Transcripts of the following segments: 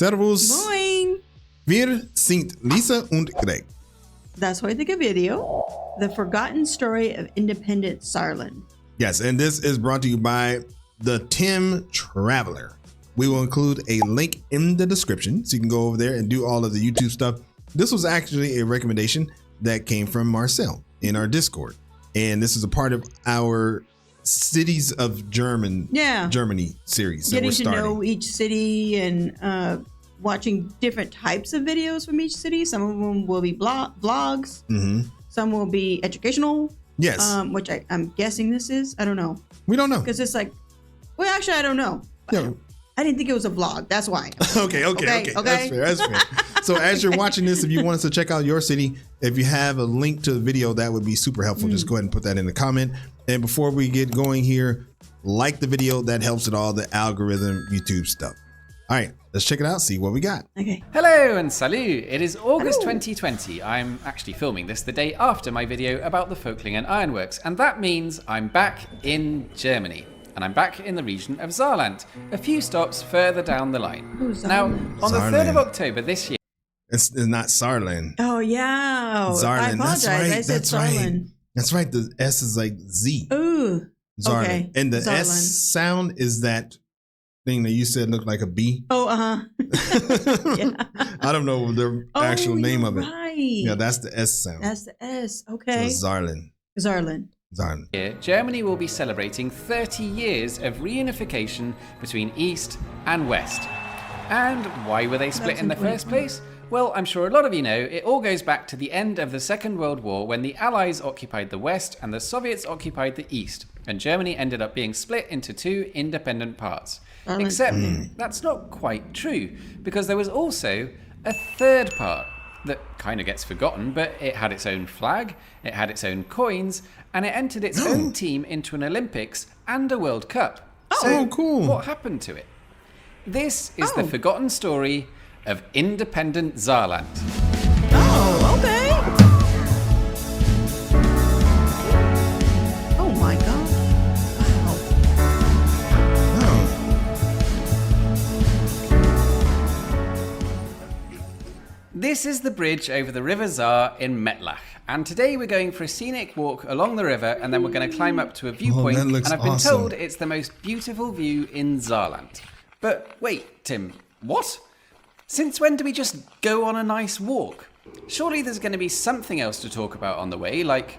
Servus. Moin. Wir sind Lisa und Greg. Das heutige Video, The Forgotten Story of Independent Saarland. Yes, and this is brought to you by the Tim Traveler. We will include a link in the description so you can go over there and do all of the YouTube stuff. This was actually a recommendation that came from Marcel in our Discord. And this is a part of our Cities of Germany series. Getting to know each city and watching different types of videos from each city. Some of them will be vlogs. Mm-hmm. Some will be educational. Yes. Which I'm guessing this is. I don't know. We don't know. Because it's like, well, actually, I don't know. Yeah. I didn't think it was a vlog. That's why. Okay. That's fair. So as you're watching this, if you want us to check out your city, if you have a link to the video, that would be super helpful. Just go ahead and put that in the comment. And before we get going here, like the video. That helps with all the algorithm YouTube stuff. All right, let's check it out, see what we got. Okay. Hello and salut. It is August 2020. I'm actually filming this the day after my video about the Völklingen Ironworks. And that means I'm back in Germany. And I'm back in the region of Saarland, a few stops further down the line. Now, on the 3rd of October this year... It's not Saarland. Oh, yeah. Saarland. I apologize. I said Saarland. That's right. The S is like Z. Ooh. Saarland. Okay. And the Saarland. S sound is that thing that you said looked like a B. Oh, yeah. I don't know the actual name of it. Right. Yeah, that's the S sound. That's the S. Okay. So Saarland. Saarland. Germany will be celebrating 30 years of reunification between East and West. And why were they split in the first place? Well, I'm sure a lot of you know, it all goes back to the end of the Second World War when the Allies occupied the West and the Soviets occupied the East, and Germany ended up being split into two independent parts. Except that's not quite true, because there was also a third part that kind of gets forgotten, but it had its own flag, it had its own coins, and it entered its own team into an Olympics and a World Cup. So cool. What happened to it? This is the forgotten story of independent Saarland. Oh, okay. Oh my God. This is the bridge over the River Saar in Mettlach, and today we're going for a scenic walk along the river, and then we're going to climb up to a viewpoint, that looks and I've been awesome. told it's the most beautiful view in Saarland. But wait, Tim, what? Since when do we just go on a nice walk? Surely there's going to be something else to talk about on the way, like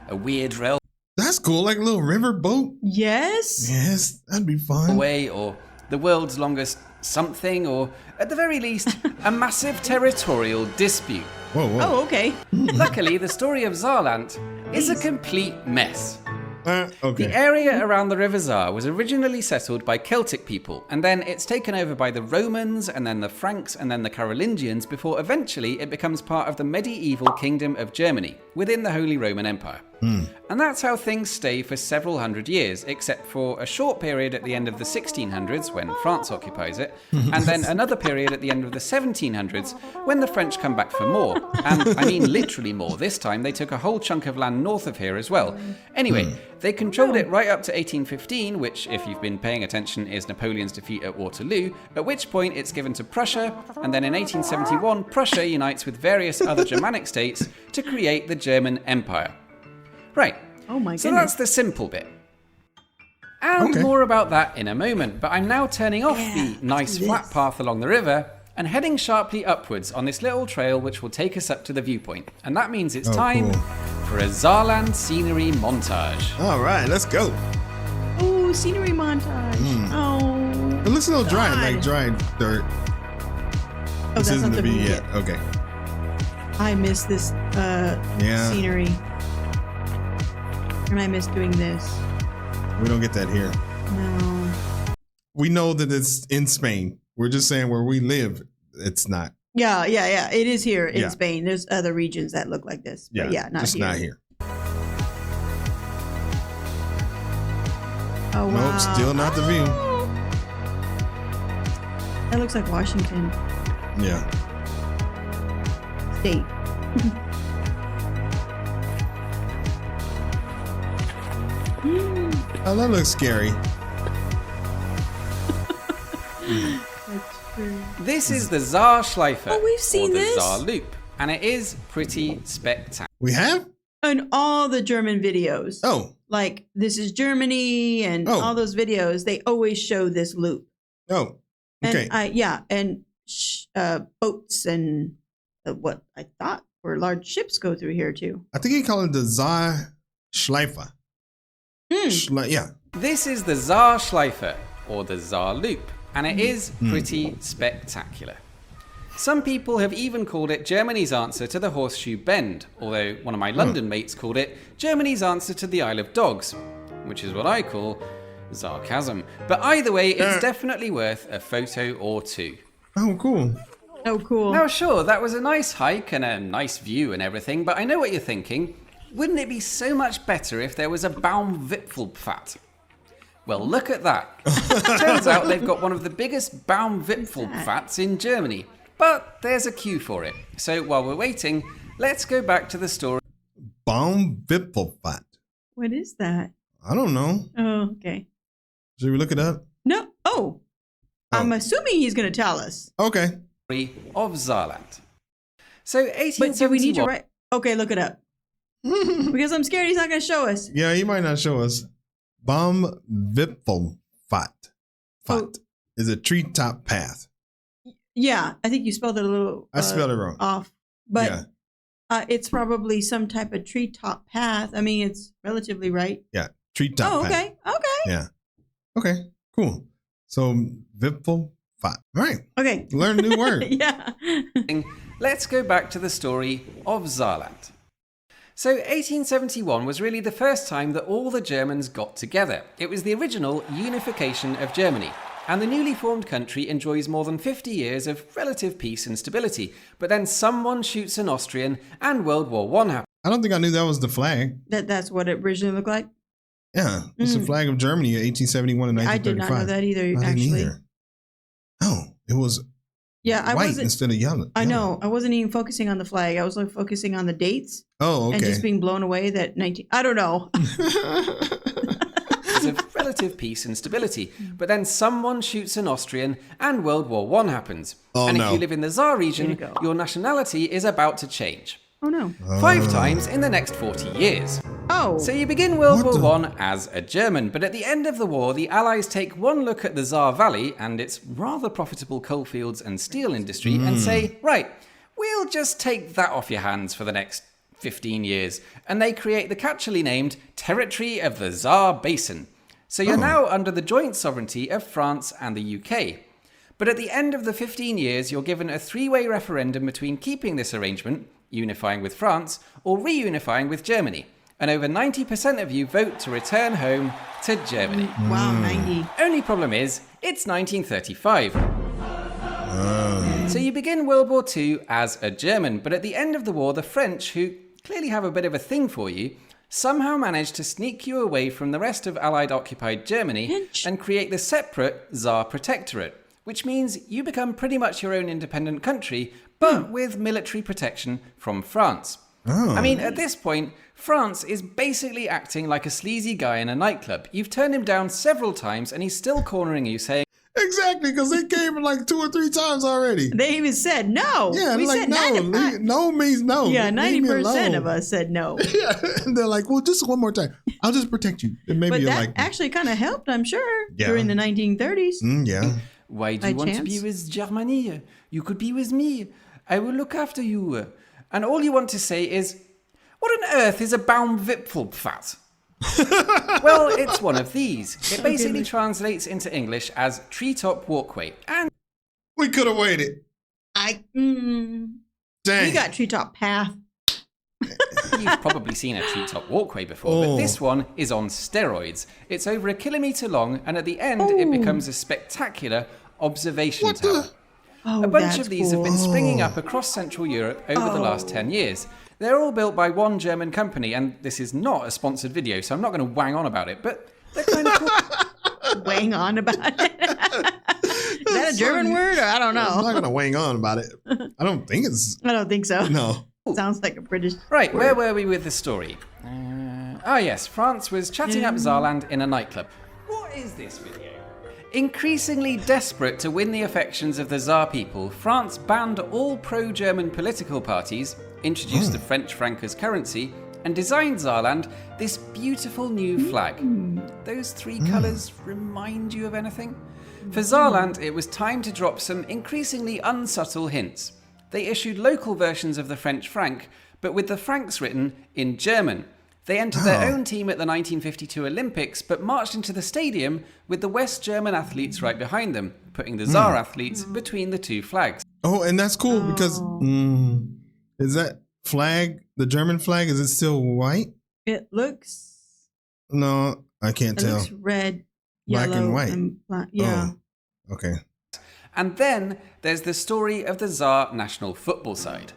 a weird railway That's cool, like a little river boat. Yes, that'd be fun. or the world's longest something, or at the very least, a massive territorial dispute. Whoa. Oh, okay. Luckily, the story of Saarland is a complete mess. Okay. The area around the River Saar was originally settled by Celtic people, and then it's taken over by the Romans, and then the Franks, and then the Carolingians, before eventually it becomes part of the medieval Kingdom of Germany, within the Holy Roman Empire. And that's how things stay for several hundred years, except for a short period at the end of the 1600s, when France occupies it, and then another period at the end of the 1700s, when the French come back for more. And I mean literally more. This time they took a whole chunk of land north of here as well. Anyway, they controlled it right up to 1815, which, if you've been paying attention, is Napoleon's defeat at Waterloo, at which point it's given to Prussia, and then in 1871, Prussia unites with various other Germanic states to create the German Empire. Right, Oh my so goodness. that's the simple bit. And more about that in a moment, but I'm now turning off the nice flat path along the river and heading sharply upwards on this little trail which will take us up to the viewpoint. And that means it's time for a Saarland scenery montage. All right, let's go. Oh, scenery montage. Oh. It looks a little dry, like dry dirt. Oh, This that's isn't not the the video yet. yet. Okay. I miss this scenery. And I miss doing this. We don't get that here. No. We know that it's in Spain. We're just saying where we live, it's not. Yeah. It is here in Spain. There's other regions that look like this. But not just here. not here. Oh, wow. Nope, still not the view. That looks like Washington Yeah. State. Oh, that looks scary. That's true. This is the Saarschleife, Oh, we've seen or the this. Saar Loop, and it is pretty spectacular. We have? And all the German videos. Oh. Like This is Germany and Oh. all those videos, they always show this loop. Oh. Okay. And boats and what I thought were large ships go through here too. I think you call it the Saarschleife. Yeah. This is the Saarschleife, or the Saar Loop, and it is pretty spectacular. Some people have even called it Germany's answer to the Horseshoe Bend, although one of my London mates called it Germany's answer to the Isle of Dogs, which is what I call sarcasm. But either way, it's definitely worth a photo or two. Oh, cool. Oh, cool. Now, sure, that was a nice hike and a nice view and everything, but I know what you're thinking. Wouldn't it be so much better if there was a Baumwipfelpfad? Well, look at that. Turns out they've got one of the biggest Baumwipfelpfads in Germany. But there's a queue for it. So while we're waiting, let's go back to the story. Baumwipfelpfad. What is that? I don't know. Oh, okay. Should we look it up? No. Oh. I'm assuming he's going to tell us. Okay. Of Saarland. So 1871. But do we need to write? Okay, look it up. Because I'm scared he's not going to show us. Yeah, he might not show us. Baumwipfelpfad. Oh. Is a treetop path. Yeah, I think you spelled it a little I spelled it wrong. off. But Yeah. it's probably some type of treetop path. I mean, it's relatively right. Yeah. Treetop Oh, path. okay. Okay. Yeah. Okay. Cool. So Wipfelpfad. All right. Okay. Learn a new word. Yeah. Let's go back to the story of Saarland. So 1871 was really the first time that all the Germans got together. It was the original unification of Germany. And the newly formed country enjoys more than 50 years of relative peace and stability. But then someone shoots an Austrian and World War I happens. I don't think I knew that was the flag. That's what it originally looked like. Yeah. It's the flag of Germany in 1871 and 1935. I did not know that either, I didn't actually. either. Oh, it was I white wasn't. instead of yellow. I know. I wasn't even focusing on the flag. I was like focusing on the dates Oh, okay. and just being blown away that 19. I don't know. Of relative peace and stability. But then someone shoots an Austrian and World War I happens. Oh, and no. if you live in the Saar region, go. your nationality is about to change. Oh no. 5 times in the next 40 years. Oh. So you begin World What War the- I as a German, but at the end of the war, the Allies take one look at the Saar Valley and its rather profitable coalfields and steel industry and say, right, we'll just take that off your hands for the next 15 years. And they create the catchily named Territory of the Saar Basin. So you're now under the joint sovereignty of France and the UK. But at the end of the 15 years, you're given a 3-way referendum between keeping this arrangement, unifying with France, or reunifying with Germany. And over 90% of you vote to return home to Germany. Wow, 90. Only problem is, it's 1935. So you begin World War II as a German, but at the end of the war, the French, who clearly have a bit of a thing for you, somehow managed to sneak you away from the rest of Allied occupied Germany and create the separate Saar Protectorate, which means you become pretty much your own independent country, but with military protection from France. I mean, at this point, France is basically acting like a sleazy guy in a nightclub. You've turned him down several times and he's still cornering you saying, Exactly, because they came like 2 or 3 times already. They even said no. Yeah, we like said no. 95. No means no. Yeah, Leave me 90% alone. of us said no. Yeah, and they're like, well, just one more time. I'll just protect you. And maybe But you'll that like me. actually kind of helped, I'm sure, Yeah. during the 1930s. Yeah. why do By you want to chance? be with Germany? You could be with me. I will look after you. And all you want to say is, what on earth is a Baumwipfelpfad? Well, it's one of these. It basically translates into English as treetop walkway. And We could have waited. You Dang. got treetop path. you've probably seen a treetop walkway before, but this one is on steroids. It's over 1 kilometre long, and at the end, it becomes a spectacular observation tower. Oh, A bunch that's of these cool. have been springing up across Central Europe over the last 10 years. They're all built by one German company, and this is not a sponsored video, so I'm not going to wang on about it, but they're kind of cool. Wang on about it. Is that a German word? Or I don't I'm not know. going to wang on about it. I don't think it's. I don't think so. No. Sounds like a British. Right, where were we with the story? Yes, France was chatting up Saarland in a nightclub. What is this video? Increasingly desperate to win the affections of the Tsar people, France banned all pro-German political parties, introduced the French franc as currency, and designed Saarland this beautiful new flag. Those three colours remind you of anything? For Saarland, it was time to drop some increasingly unsubtle hints. They issued local versions of the French franc, but with the francs written in German. They entered their own team at the 1952 Olympics, but marched into the stadium with the West German athletes right behind them, putting the Tsar athletes between the two flags. Oh, and that's cool because is that flag, the German flag, is it still white? It looks. No, I can't tell. It looks red, Black yellow, and white. and black. Yeah. Oh, okay. And then there's the story of the Tsar national football side.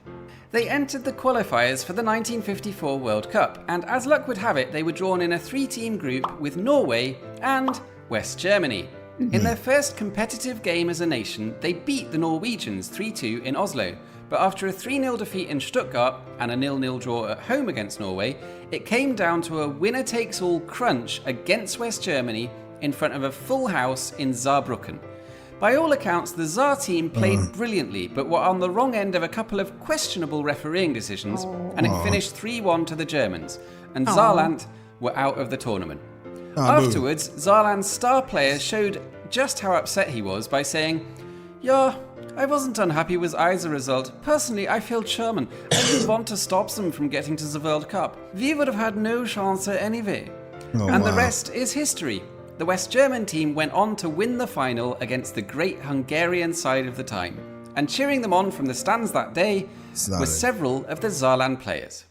They entered the qualifiers for the 1954 World Cup, and as luck would have it, they were drawn in a 3-team group with Norway and West Germany. In their first competitive game as a nation, they beat the Norwegians 3-2 in Oslo, but after a 3-0 defeat in Stuttgart and a 0-0 draw at home against Norway, it came down to a winner-takes-all crunch against West Germany in front of a full house in Saarbrücken. By all accounts, the Tsar team played brilliantly, but were on the wrong end of a couple of questionable refereeing decisions, and it finished 3-1 to the Germans, and Saarland were out of the tournament. Afterwards, Saarland's star player showed just how upset he was by saying, "Yeah, I wasn't unhappy with either result. Personally, I feel German. I didn't want to stop them from getting to the World Cup. We would have had no chance anyway." The rest is history. The West German team went on to win the final against the great Hungarian side of the time, and cheering them on from the stands that day were several of the Saarland players.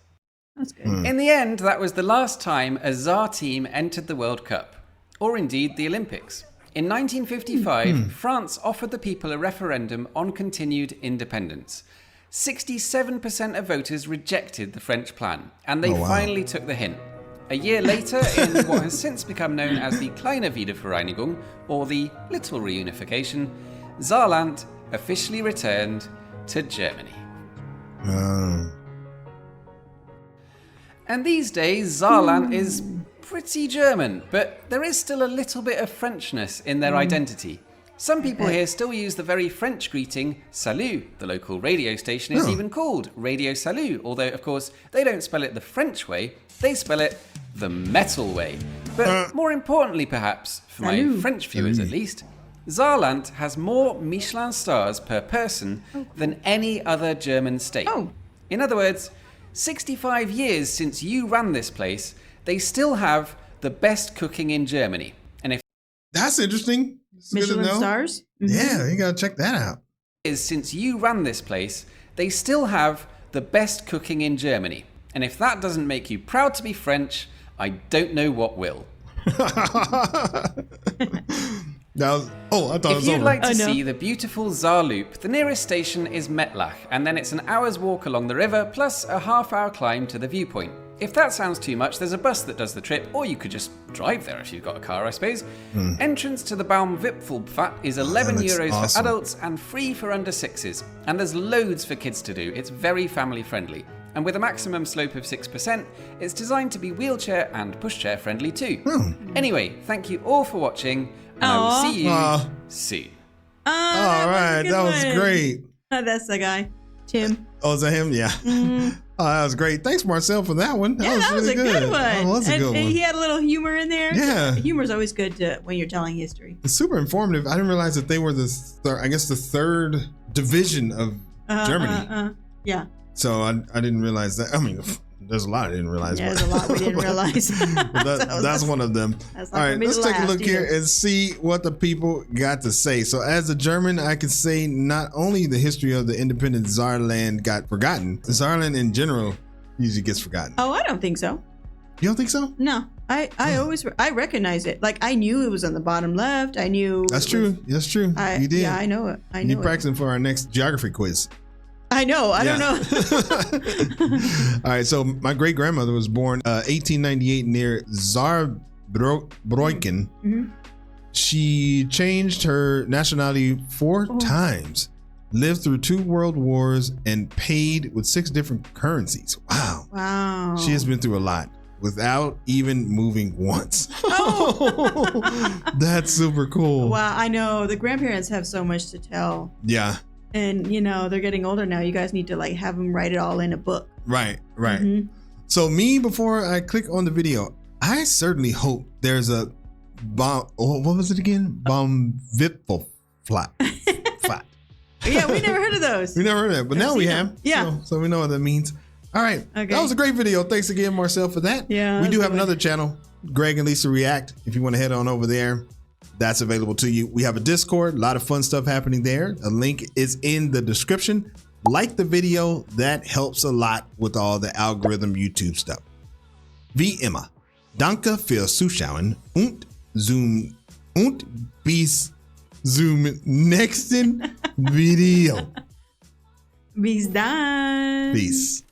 That's good. In the end, that was the last time a Tsar team entered the World Cup, or indeed the Olympics. In 1955, France offered the people a referendum on continued independence. 67% of voters rejected the French plan, and they finally took the hint. A year later, in what has since become known as the Kleine Wiedervereinigung, or the Little Reunification, Saarland officially returned to Germany. And these days, Saarland is pretty German, but there is still a little bit of Frenchness in their identity. Some people here still use the very French greeting, salut. The local radio station is even called Radio Salut, although, of course, they don't spell it the French way, they spell it the metal way. But more importantly, perhaps, for my French viewers at least, Saarland has more Michelin stars per person than any other German state. In other words, 65 years since you ran this place, they still have the best cooking in Germany. And if that's interesting. It's Michelin stars? Yeah, you gotta check that out. Since you ran this place, they still have the best cooking in Germany. And if that doesn't make you proud to be French, I don't know what will. If you'd like to see the beautiful Saar Loop, the nearest station is Mettlach, and then it's an hour's walk along the river, plus a half-hour climb to the viewpoint. If that sounds too much, there's a bus that does the trip, or you could just drive there if you've got a car, I suppose. Entrance to the Baumwipfelpfad is €11 for adults and free for under 6s. And there's loads for kids to do. It's very family friendly. And with a maximum slope of 6%, it's designed to be wheelchair and pushchair friendly too. Anyway, thank you all for watching, and I will see you soon. All right, that was great. That's the guy, Tim. Oh, is that him? Yeah. Oh, that was great. Thanks, Marcel, for that one. That was really a good one. That was a good one. He had a little humor in there. Yeah. Humor is always good when you're telling history. It's super informative. I didn't realize that they were the third division of Germany. Yeah. So I didn't realize that. I mean, there's a lot I didn't realize. Yeah, there's a lot we didn't realize. That's one of them. All right, let's take a look here and see what the people got to say. So as a German, I could say not only the history of the independent Saarland got forgotten, Saarland in general usually gets forgotten. Oh, I don't think so. You don't think so? No. I always recognize it. Like I knew it was on the bottom left. I knew. That's true. That's true. You did. Yeah, I know it. I know. You're practicing for our next geography quiz. I know. I don't know. All right. So my great grandmother was born 1898 near Saarbrücken. She changed her nationality 4 times, lived through 2 world wars, and paid with 6 different currencies. Wow. Wow. She has been through a lot. without even moving once. Oh. That's super cool. Wow, I know the grandparents have so much to tell. Yeah. And they're getting older now. You guys need to like have them write it all in a book. Right. Mm-hmm. So before I click on the video, I certainly hope there's a bomb. What was it again? Bomb vipful flat. Yeah, we never heard of those. We never heard of that, but now we have. Yeah. So we know what that means. All right. Okay. That was a great video. Thanks again, Marcel, for that. Yeah. We do have another channel, Greg and Lisa React. If you want to head on over there, that's available to you. We have a Discord, a lot of fun stuff happening there. A link is in the description. Like the video. That helps a lot with all the algorithm YouTube stuff. Wie immer. Danke fürs Zuschauen und bis zum nächsten Video. Bis dann. Peace.